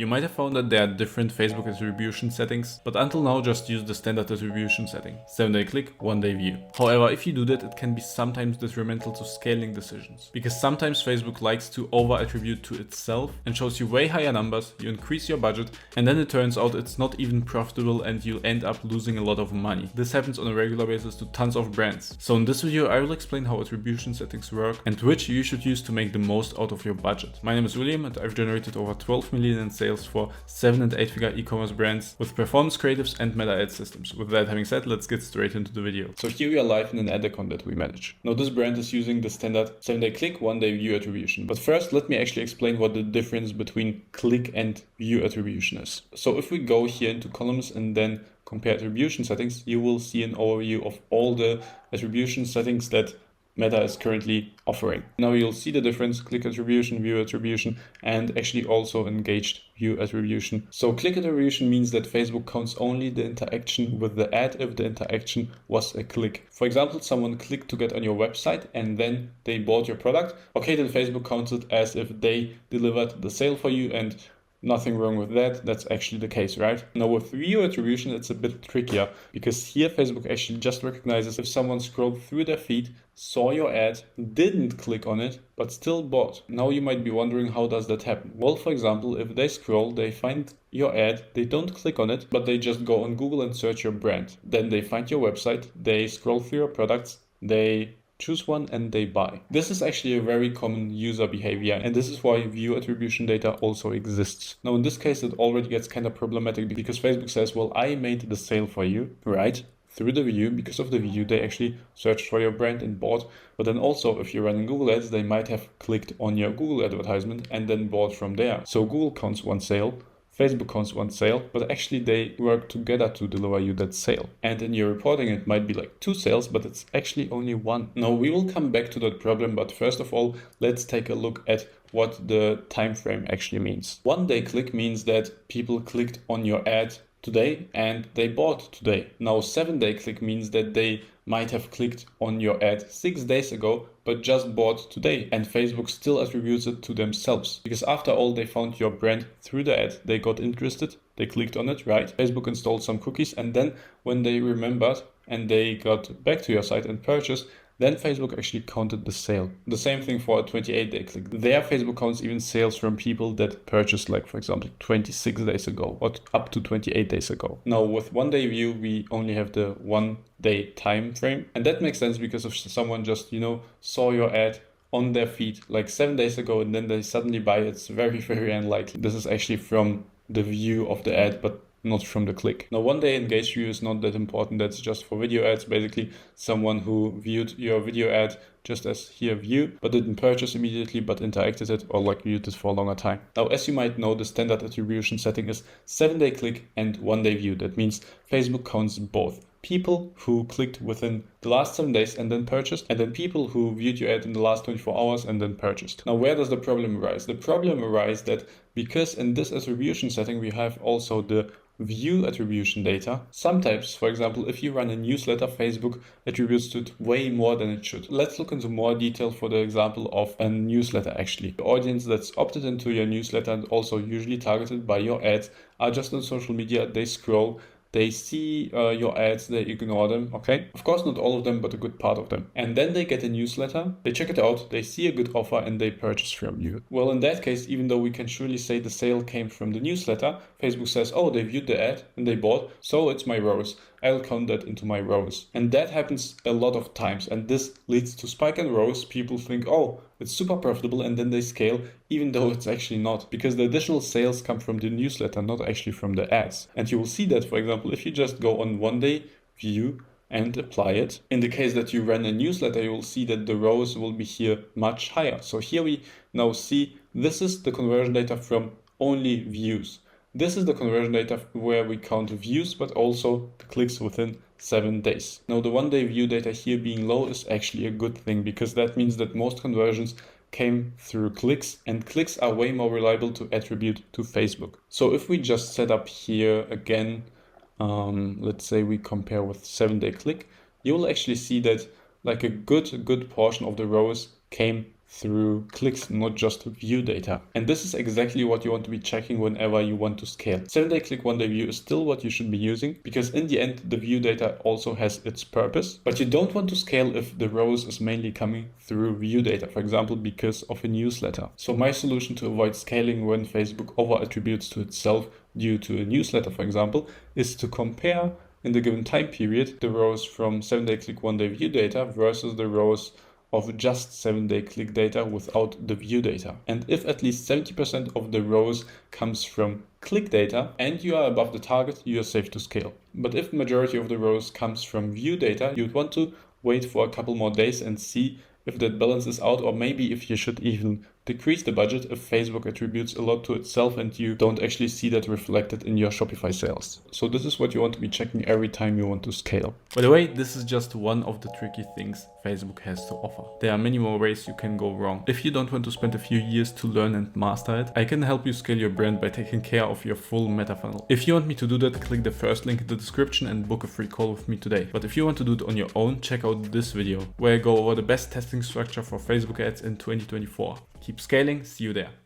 You might have found that there are different Facebook attribution settings, but until now just use the standard attribution setting, 7-day click, 1-day view. However, if you do that, it can be sometimes detrimental to scaling decisions, because sometimes Facebook likes to over-attribute to itself and shows you way higher numbers, you increase your budget, and then it turns out it's not even profitable and you'll end up losing a lot of money. This happens on a regular basis to tons of brands. So in this video I will explain how attribution settings work and which you should use to make the most out of your budget. My name is William and I've generated over 12 million in sales for 7- and 8-figure e-commerce brands with performance creatives and meta ad systems. With that having said, let's get straight into the video. So here we are live in an ad account that we manage. Now this brand is using the standard 7-day click, 1-day view attribution. But first let me actually explain what the difference between click and view attribution is. So if we go here into columns and then compare attribution settings, you will see an overview of all the attribution settings that Meta is currently offering. Now you'll see the difference: click attribution, view attribution, and actually also engaged view attribution. So click attribution means that Facebook counts only the interaction with the ad if the interaction was a click. For example, someone clicked to get on your website and then they bought your product. Okay, then Facebook counts it as if they delivered the sale for you, and nothing wrong with that. That's actually the case, right? Now with view attribution, it's a bit trickier because here Facebook actually just recognizes if someone scrolled through their feed, saw your ad, didn't click on it, but still bought. Now you might be wondering, how does that happen? Well, for example, if they scroll, they find your ad, they don't click on it, but they just go on Google and search your brand. Then they find your website, they scroll through your products, they choose one and they buy. This is actually a very common user behavior, and this is why view attribution data also exists. Now in this case it already gets kind of problematic because Facebook says, well, I made the sale for you, right? Through the view. Because of the view they actually searched for your brand and bought. But then also if you're running Google ads, they might have clicked on your Google advertisement and then bought from there. So Google counts one sale, Facebook counts one sale, but actually they work together to deliver you that sale. And in your reporting, it might be like 2 sales, but it's actually only 1. Now we will come back to that problem, but first of all, let's take a look at what the time frame actually means. 1-day click means that people clicked on your ad today and they bought today. Now 7-day click means that they might have clicked on your ad 6 days ago but just bought today, and Facebook still attributes it to themselves because after all they found your brand through the ad, they got interested, they clicked on it, right? Facebook installed some cookies, and then when they remembered and they got back to your site and purchased, then Facebook actually counted the sale. The same thing for a 28-day click. There Facebook counts even sales from people that purchased, like for example 26 days ago or up to 28 days ago. Now with 1-day view we only have the 1-day time frame, and that makes sense because if someone just saw your ad on their feed like 7 days ago and then they suddenly buy, it's very, very unlikely. This is actually from the view of the ad, but not from the click. Now 1-day engaged view is not that important. That's just for video ads. Basically someone who viewed your video ad just as here view, but didn't purchase immediately, but interacted it or like viewed it for a longer time. Now as you might know, the standard attribution setting is 7-day click and 1-day view. That means Facebook counts both people who clicked within the last 7 days and then purchased, and then people who viewed your ad in the last 24 hours and then purchased. Now where does the problem arise? The problem arises that because in this attribution setting we have also the view attribution data. Sometimes, for example, if you run a newsletter, Facebook attributes to it way more than it should. Let's look into more detail for the example of a newsletter actually. The audience that's opted into your newsletter and also usually targeted by your ads are just on social media. They scroll, they see your ads, they ignore them, okay? Of course, not all of them, but a good part of them. And then they get a newsletter, they check it out, they see a good offer, and they purchase from you. Well, in that case, even though we can surely say the sale came from the newsletter, Facebook says, oh, they viewed the ad and they bought, so it's my ROAS. I'll count that into my ROAS. And that happens a lot of times, and this leads to spike in ROAS. People think, oh, it's super profitable, and then they scale, even though it's actually not, because the additional sales come from the newsletter, not actually from the ads. And you will see that, for example, if you just go on 1-day view and apply it, in the case that you run a newsletter, you will see that the ROAS will be here much higher. So here we now see this is the conversion data from only views. This is the conversion data where we count views, but also the clicks within 7 days. Now the 1-day view data here being low is actually a good thing, because that means that most conversions came through clicks, and clicks are way more reliable to attribute to Facebook. So if we just set up here again, let's say we compare with 7-day click, you will actually see that like a good portion of the ROAS came through clicks, not just view data. And this is exactly what you want to be checking whenever you want to scale. 7-day click, 1-day view is still what you should be using, because in the end, the view data also has its purpose, but you don't want to scale if the ROAS is mainly coming through view data, for example, because of a newsletter. So my solution to avoid scaling when Facebook over-attributes to itself due to a newsletter, for example, is to compare in the given time period the ROAS from 7-day click, 1-day view data versus the ROAS of just 7-day click data without the view data. And if at least 70% of the ROAS comes from click data and you are above the target, you are safe to scale. But if the majority of the ROAS comes from view data, you'd want to wait for a couple more days and see if that balances out, or maybe if you should even decrease the budget if Facebook attributes a lot to itself and you don't actually see that reflected in your Shopify sales. So this is what you want to be checking every time you want to scale. By the way, this is just one of the tricky things Facebook has to offer. There are many more ways you can go wrong. If you don't want to spend a few years to learn and master it, I can help you scale your brand by taking care of your full meta funnel. If you want me to do that, click the first link in the description and book a free call with me today. But if you want to do it on your own, check out this video where I go over the best testing structure for Facebook ads in 2024. Keep scaling, see you there.